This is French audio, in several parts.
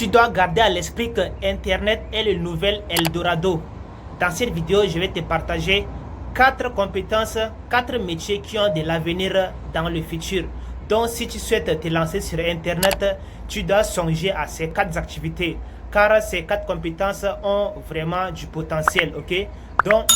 Tu dois garder à l'esprit que Internet est le nouvel Eldorado. Dans cette vidéo, je vais te partager 4 compétences, 4 métiers qui ont de l'avenir dans le futur. Donc, si tu souhaites te lancer sur Internet, tu dois songer à ces 4 activités. Car ces 4 compétences ont vraiment du potentiel, ok? Donc,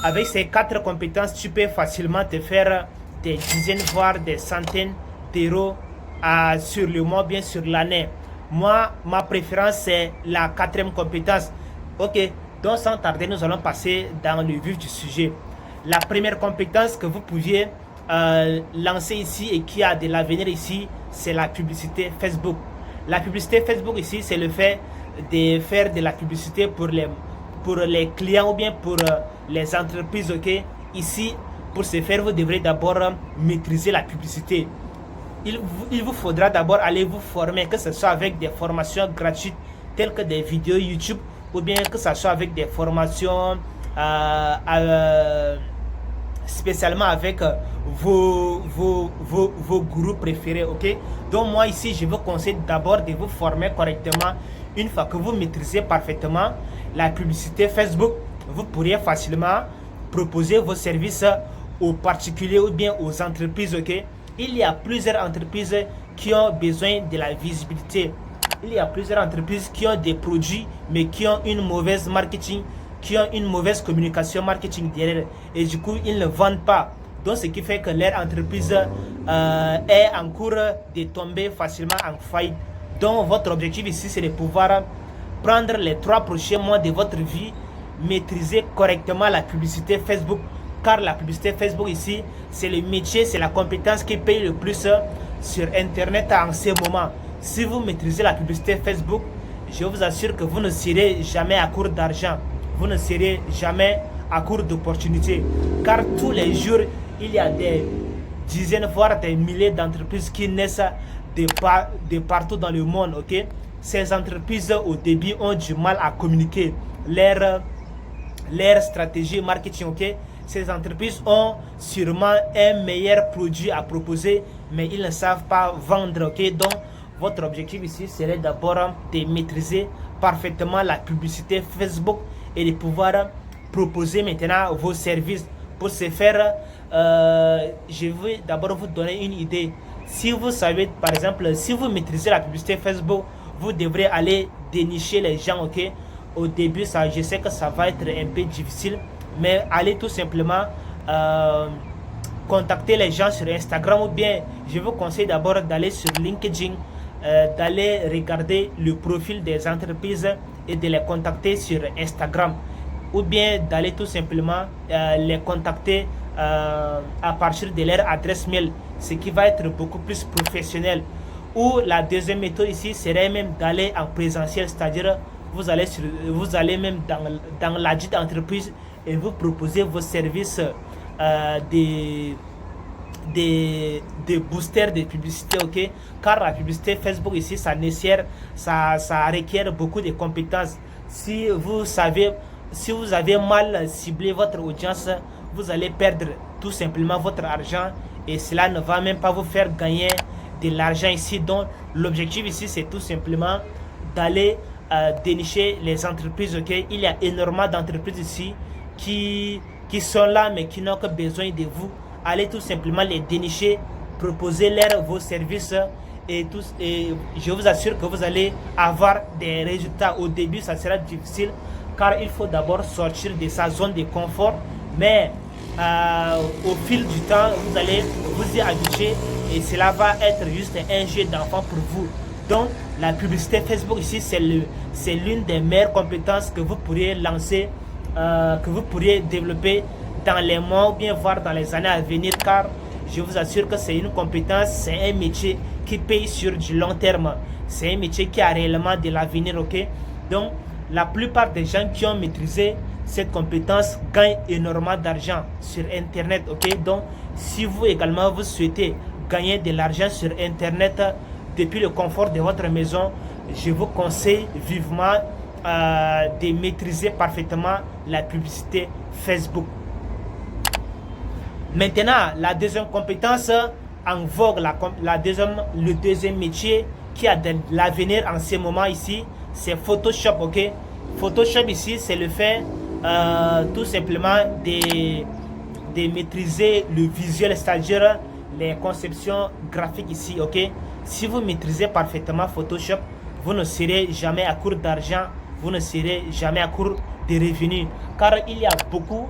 avec ces 4 compétences, tu peux facilement te faire des dizaines, voire des centaines d'euros sur le mois, bien sur l'année. Moi, ma préférence, c'est la 4e compétence. Ok, donc sans tarder, nous allons passer dans le vif du sujet. La première compétence que vous pouviez lancer ici et qui a de l'avenir ici, c'est la publicité Facebook. La publicité Facebook ici, c'est le fait de faire de la publicité pour les clients ou bien pour les entreprises. Ok, ici, pour ce faire, vous devrez d'abord maîtriser la publicité. Il vous faudra d'abord aller vous former, que ce soit avec des formations gratuites telles que des vidéos YouTube ou bien que ce soit avec des formations spécialement avec vos gourous préférés, ok? Donc moi ici, je vous conseille d'abord de vous former correctement. Une fois que vous maîtrisez parfaitement la publicité Facebook, vous pourriez facilement proposer vos services aux particuliers ou bien aux entreprises, ok? Il y a plusieurs entreprises qui ont besoin de la visibilité. Il y a plusieurs entreprises qui ont des produits mais qui ont une mauvaise marketing, qui ont une mauvaise communication marketing derrière. Et du coup, ils ne vendent pas. Donc, ce qui fait que leur entreprise est en cours de tomber facilement en faillite. Donc, votre objectif ici, c'est de pouvoir prendre les 3 prochains mois de votre vie, maîtriser correctement la publicité Facebook. Car la publicité Facebook ici, c'est le métier, c'est la compétence qui paye le plus sur Internet en ce moment. Si vous maîtrisez la publicité Facebook, je vous assure que vous ne serez jamais à court d'argent. Vous ne serez jamais à court d'opportunités. Car tous les jours, il y a des dizaines, voire des milliers d'entreprises qui naissent de partout dans le monde. Ok? Ces entreprises, au début, ont du mal à communiquer leur stratégie marketing. Ok? Ces entreprises ont sûrement un meilleur produit à proposer, mais ils ne savent pas vendre. Ok, donc votre objectif ici serait d'abord de maîtriser parfaitement la publicité Facebook et de pouvoir proposer maintenant vos services. Pour ce faire, je vais d'abord vous donner une idée. Si vous savez, par exemple, si vous maîtrisez la publicité Facebook, vous devrez aller dénicher les gens. Ok, au début, je sais que ça va être un peu difficile. Mais allez tout simplement contacter les gens sur Instagram ou bien je vous conseille d'abord d'aller sur LinkedIn, d'aller regarder le profil des entreprises et de les contacter sur Instagram ou bien d'aller tout simplement les contacter à partir de leur adresse mail, ce qui va être beaucoup plus professionnel. Ou la deuxième méthode ici serait même d'aller en présentiel, c'est-à-dire vous allez même dans la dite entreprise et vous proposez vos services des boosters de publicité, ok? Car la publicité Facebook ici, ça requiert beaucoup de compétences. Si vous avez mal ciblé votre audience, vous allez perdre tout simplement votre argent et cela ne va même pas vous faire gagner de l'argent ici. Donc l'objectif ici, c'est tout simplement d'aller dénicher les entreprises, ok? Il y a énormément d'entreprises ici qui sont là mais qui n'ont que besoin de vous. Allez tout simplement les dénicher, proposez-leur vos services et je vous assure que vous allez avoir des résultats. Au début, ça sera difficile car il faut d'abord sortir de sa zone de confort, mais au fil du temps, vous allez vous y habituer et cela va être juste un jeu d'enfant pour vous. Donc, la publicité Facebook ici, c'est l'une des meilleures compétences que vous pourriez lancer, que vous pourriez développer dans les mois ou bien voire dans les années à venir, car je vous assure que c'est une compétence, c'est un métier qui paye sur du long terme. C'est un métier qui a réellement de l'avenir, ok? Donc, la plupart des gens qui ont maîtrisé cette compétence gagnent énormément d'argent sur Internet, ok? Donc, si vous également vous souhaitez gagner de l'argent sur Internet depuis le confort de votre maison, je vous conseille vivement de maîtriser parfaitement la publicité Facebook. Maintenant, la deuxième compétence en vogue, le deuxième métier qui a de l'avenir en ce moment ici, c'est Photoshop, ok. Photoshop ici, c'est le fait tout simplement de maîtriser le visuel, c'est-à-dire les conceptions graphiques ici, ok. Si vous maîtrisez parfaitement Photoshop, vous ne serez jamais à court d'argent, vous ne serez jamais à court de revenus, car il y a beaucoup,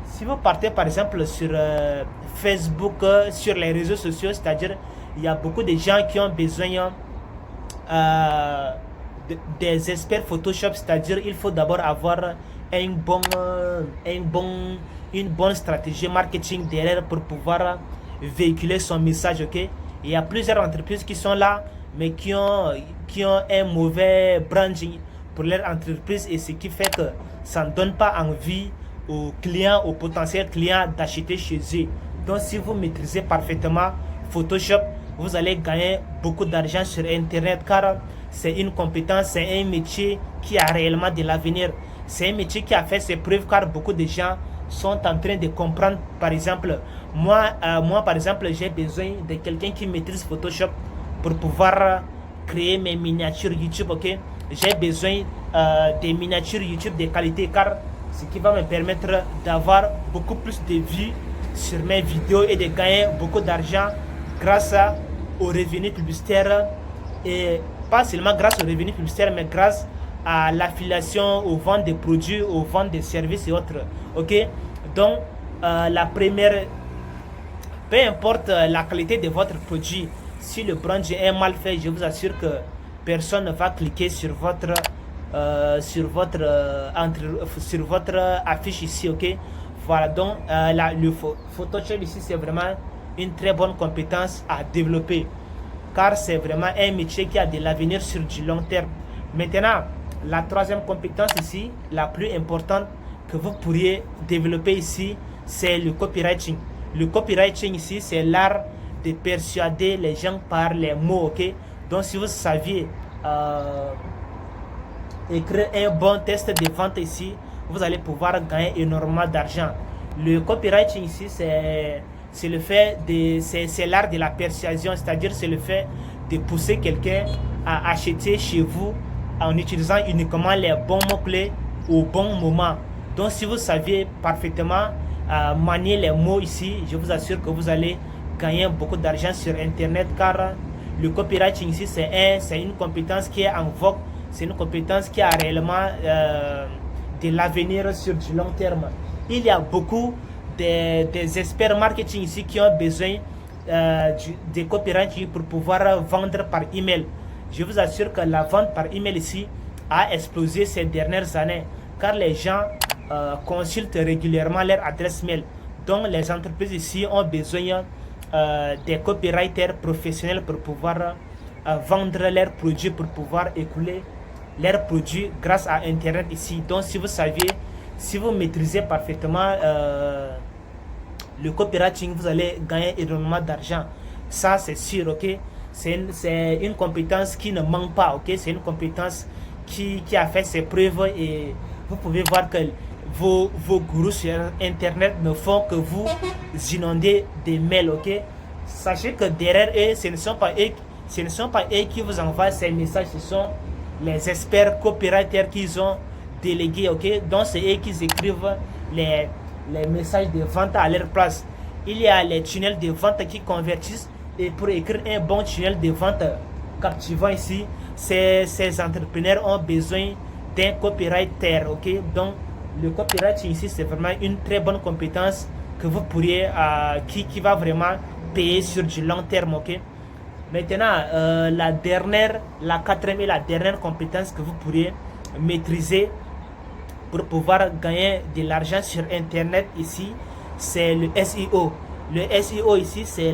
si vous partez par exemple sur Facebook, sur les réseaux sociaux, c'est-à-dire il y a beaucoup de gens qui ont besoin des experts Photoshop, c'est-à-dire il faut d'abord avoir une bonne stratégie marketing derrière pour pouvoir véhiculer son message, ok. Il y a plusieurs entreprises qui sont là, mais qui ont un mauvais branding pour leur entreprise, et ce qui fait que ça ne donne pas envie aux clients, aux potentiels clients d'acheter chez eux. Donc si vous maîtrisez parfaitement Photoshop, vous allez gagner beaucoup d'argent sur Internet, car c'est une compétence, c'est un métier qui a réellement de l'avenir. C'est un métier qui a fait ses preuves, car beaucoup de gens sont en train de comprendre. Par exemple, moi par exemple, j'ai besoin de quelqu'un qui maîtrise Photoshop pour pouvoir créer mes miniatures YouTube, ok. J'ai besoin des miniatures YouTube de qualité, car ce qui va me permettre d'avoir beaucoup plus de vues sur mes vidéos et de gagner beaucoup d'argent grâce aux revenus publicitaires, et pas seulement grâce aux revenus publicitaires, mais grâce à l'affiliation, aux ventes de produits, aux ventes de services et autres, ok. Donc la première, peu importe la qualité de votre produit, si le branding est mal fait, je vous assure que personne ne va cliquer sur votre affiche ici, ok. Voilà, donc le Photoshop ici, c'est vraiment une très bonne compétence à développer, car c'est vraiment un métier qui a de l'avenir sur du long terme. Maintenant, la troisième compétence ici, la plus importante que vous pourriez développer ici, c'est le copywriting. Le copywriting ici, c'est l'art de persuader les gens par les mots, ok. Donc si vous saviez écrire un bon test de vente ici, vous allez pouvoir gagner énormément d'argent. Le copywriting ici, c'est le fait de, c'est l'art de la persuasion, c'est-à-dire c'est le fait de pousser quelqu'un à acheter chez vous en utilisant uniquement les bons mots-clés au bon moment. Donc si vous saviez parfaitement manier les mots ici, je vous assure que vous allez gagner beaucoup d'argent sur Internet, car le copywriting ici, c'est une compétence qui est en vogue, c'est une compétence qui a réellement de l'avenir sur du long terme. Il y a beaucoup des experts marketing ici qui ont besoin de copywriting pour pouvoir vendre par email. Je vous assure que la vente par email ici a explosé ces dernières années, car les gens consultent régulièrement leur adresse mail. Donc les entreprises ici ont besoin des copywriters professionnels pour pouvoir vendre leurs produits, pour pouvoir écouler leurs produits grâce à Internet ici. Donc si vous saviez, si vous maîtrisez parfaitement le copywriting, vous allez gagner énormément d'argent. Ça c'est sûr, ok. C'est une compétence qui ne manque pas, ok. C'est une compétence qui a fait ses preuves, et vous pouvez voir que vos gourous sur Internet ne font que vous inonder des mails, ok. Sachez que derrière eux, ce ne sont pas eux qui vous envoient ces messages, ce sont les experts copywriters qu'ils ont délégués, ok. Donc c'est eux qui écrivent les messages de vente à leur place. Il y a les tunnels de vente qui convertissent, et pour écrire un bon tunnel de vente captivant ici, ces entrepreneurs ont besoin d'un copywriter, ok. Donc le copywriting ici, c'est vraiment une très bonne compétence que vous pourriez qui va vraiment payer sur du long terme, ok. Maintenant la quatrième et la dernière compétence que vous pourriez maîtriser pour pouvoir gagner de l'argent sur Internet ici, c'est le SEO. Le SEO ici, c'est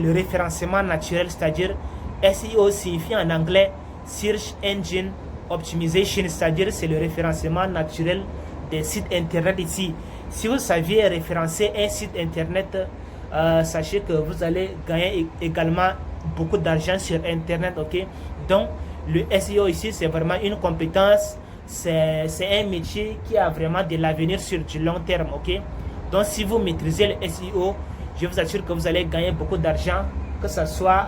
le référencement naturel, c'est-à-dire SEO signifie en anglais Search Engine Optimization, c'est-à-dire c'est le référencement naturel des sites Internet ici. Si vous saviez référencer un site Internet, sachez que vous allez gagner également beaucoup d'argent sur Internet, ok. Donc le SEO ici, c'est vraiment une compétence, c'est un métier qui a vraiment de l'avenir sur du long terme, ok. Donc si vous maîtrisez le SEO, Je vous assure que vous allez gagner beaucoup d'argent, que ce soit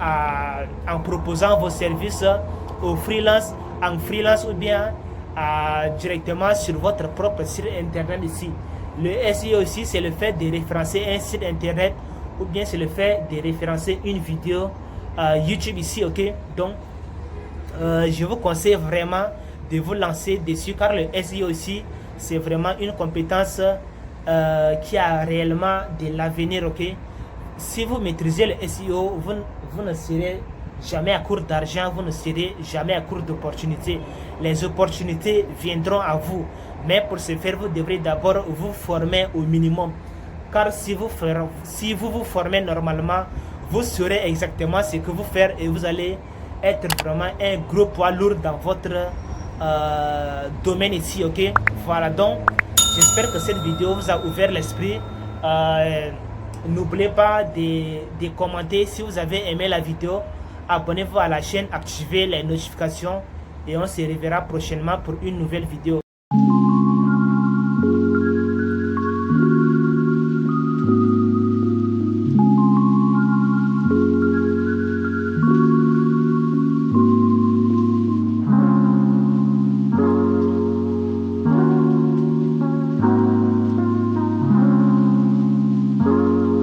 en proposant vos services aux freelance, en freelance ou bien directement sur votre propre site internet ici. Le SEO aussi, c'est le fait de référencer un site internet ou bien c'est le fait de référencer une vidéo YouTube ici, ok? Donc, je vous conseille vraiment de vous lancer dessus car le SEO aussi, c'est vraiment une compétence qui a réellement de l'avenir, ok? Si vous maîtrisez le SEO, vous ne serez jamais à court d'argent, vous ne serez jamais à court d'opportunités. Les opportunités viendront à vous, mais pour ce faire, vous devrez d'abord vous former au minimum. Car si vous vous formez normalement, vous saurez exactement ce que vous faire et vous allez être vraiment un gros poids lourd dans votre domaine ici, ok? Voilà, donc j'espère que cette vidéo vous a ouvert l'esprit. N'oubliez pas de commenter si vous avez aimé la vidéo. Abonnez-vous à la chaîne, activez les notifications et on se reverra prochainement pour une nouvelle vidéo.